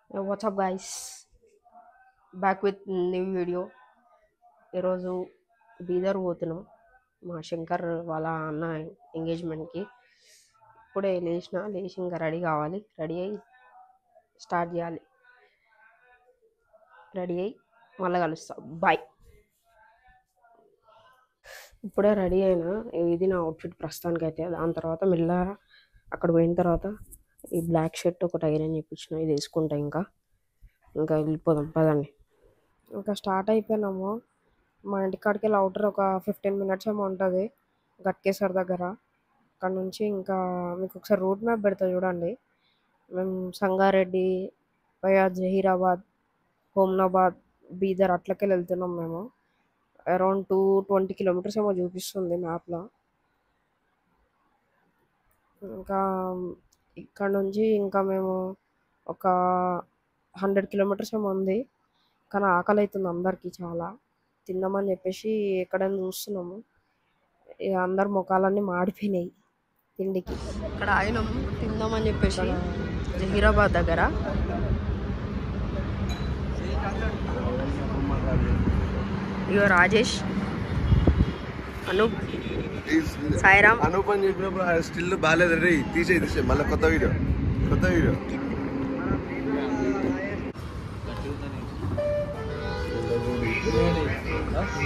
What's up, guys? Back with new video. ఈరోజు బీదర్ పోతున్నాం మా శంకర్ వాళ్ళ అన్న ఎంగేజ్మెంట్కి. ఇప్పుడే లేచి ఇంకా రెడీ కావాలి. రెడీ అయ్యి స్టార్ట్ చేయాలి. రెడీ అయ్యి మళ్ళీ కలుస్తాం. బాయ్. ఇప్పుడే రెడీ అయినా. ఇది నా అవుట్ఫిట్ ప్రస్తుతానికి అయితే. దాని తర్వాత మెల్లగా అక్కడ పోయిన తర్వాత ఈ బ్లాక్ షర్ట్ ఒకటి ఐరన్ చేయించిన, ఇది వేసుకుంటా. ఇంకా వెళ్ళిపోదాం పదండి. ఇంకా స్టార్ట్ అయిపోయినాము. మా ఇంటికాడికి వెళ్ళి అవుటర్ ఒక 15 మినిట్స్ ఏమో ఉంటుంది గట్కేసర్ దగ్గర. అక్కడ నుంచి ఇంకా మీకు ఒకసారి రూట్ మ్యాప్ పెడతా చూడండి. మేము సంగారెడ్డి వయా జహీరాబాద్, హోమ్నాబాద్, బీదర్ అట్లకెళ్ళి వెళ్తున్నాం. మేము అరౌండ్ 220 కిలోమీటర్స్ ఏమో చూపిస్తుంది మ్యాప్లో. ఇంకా ఇక్కడ నుంచి ఇంకా మేము ఒక 100 కిలోమీటర్స్ ఏమో ఉంది. కానీ ఆకలి అవుతుంది అందరికీ చాలా. తిందామని చెప్పేసి ఎక్కడైనా చూస్తున్నాము. ఇక అందరి ముఖాలన్నీ మాడిపోయినాయి తిండికి. ఇక్కడ ఆగినాము తిందామని చెప్పేసి జహీరాబాద్ దగ్గర. ఇగో రాజేష్, అనూప్, సాయిరామ్. అనూప్ అని చెప్పినప్పుడు స్టిల్ బాగాలేదు రే, తీసే మళ్ళీ కొత్త వీడియో.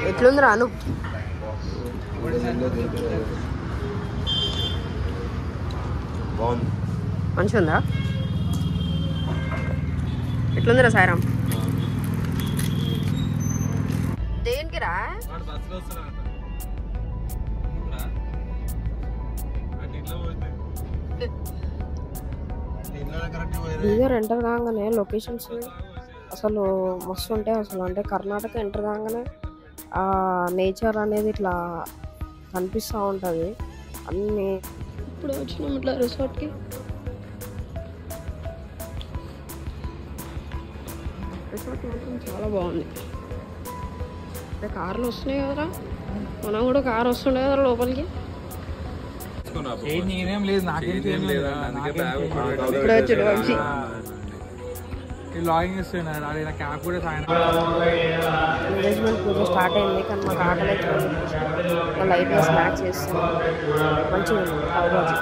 ఎట్లుందిరా అనూప్? బాగుంది, మంచిగా ఉందా? ఎట్లుందిరా సాయిరామ్? దేనికిరా? బీదర్ ఎంటర్ కాగానే లొకేషన్స్ అసలు మస్తు ఉంటాయి అసలు. అంటే కర్ణాటక ఎంటర్ కాగానే ఆ నేచర్ అనేది ఇట్లా కనిపిస్తూ ఉంటుంది అన్నీ. ఇప్పుడు వచ్చినాం ఇట్లా రిసార్ట్కి. రిసార్ట్ మాత్రం చాలా బాగుంది. అంటే కార్లు వస్తున్నాయి కదరా, మనం కూడా కారు వస్తుండే కదా లోపలికి. ఇప్పుడే వచ్చాడు వంశీ. ఎంగేజ్మెంట్ పూజ స్టార్ట్ అయింది కానీ మాకు ఆకలి అవుతుంది. లైట్గా స్నాక్స్ చేస్తున్నాం. మంచిగా ఉంది పావుబాజీ.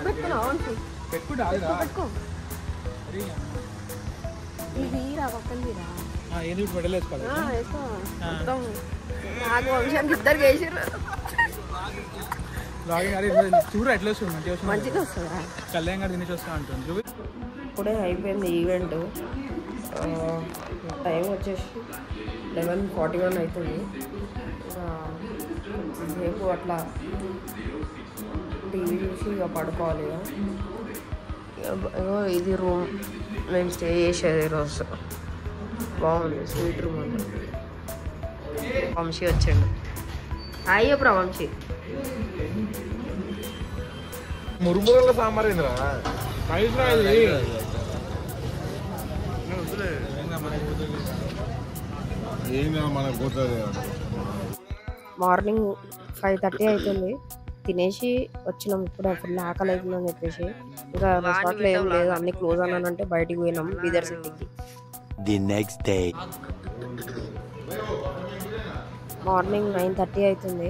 పెట్టుకున్నావు వంశీ? పెట్టుకో. ఇది రా పక్కన తీరా. నాకు వంశానికి ఇద్దరికి వేసారు. మంచిగా వస్తుందా? ఇప్పుడే అయిపోయింది ఈవెంట్. టైం వచ్చేసి 11:41 అవుతుంది. రేపు అట్లా టీవీ చూసి ఇక పడుకోవాలి. ఇక ఇది రూమ్ మేము స్టే చేసేది ఈరోజు. బాగుంది, స్వీట్ రూమ్ అంతా. వంశీ వచ్చాడు. అయ్యప్రా వంశీ. మురుమురల సాంబార్ మార్నింగ్ 5:30 అవుతుంది. తినేసి వచ్చినాం. ఇప్పుడే ఫుల్ ఆకలి అవుతుందని చెప్పేసి ఇంకా రిసార్ట్లో ఏం లేదు, అన్ని క్లోజ్ అన్నానంటే బయటికి పోయినాం బీదర్ సిటీకి. The next day. మార్నింగ్ 9:30 అవుతుంది.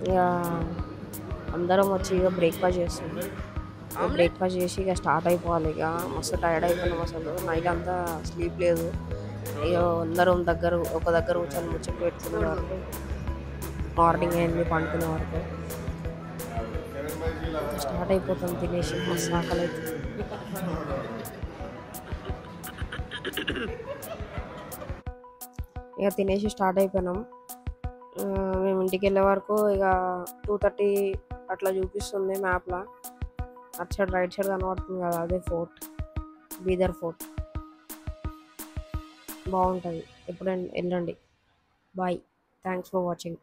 ఇక అందరం వచ్చి ఇక బ్రేక్ఫాస్ట్ చేస్తున్నాం. బ్రేక్ఫాస్ట్ చేసి ఇక స్టార్ట్ అయిపోవాలి. ఇక మస్తు టైర్డ్ అయిపోయినాం అసలు. నైట్ అంతా స్లీప్ లేదు. ఇక అందరం ఒక దగ్గర కూర్చొని ముచ్చట్లు పెట్టుకునే వరకు మార్నింగ్ అయింది. పండుకునే వరకు స్టార్ట్ అయిపోతాం. తినేసి మస్తు ఆకలి అవుతుంది. ఇక తినేసి స్టార్ట్ అయిపోయినాం. మేము ఇంటికి వెళ్ళే వరకు ఇక 2:30 అట్లా చూపిస్తుంది మ్యాప్లో. అటు సైడ్ రైట్ సైడ్ కనబడుతుంది కదా, అదే ఫోర్ట్, బీదర్ ఫోర్ట్. బాగుంటుంది, ఎప్పుడైనా వెళ్ళండి. Bye, thanks for watching.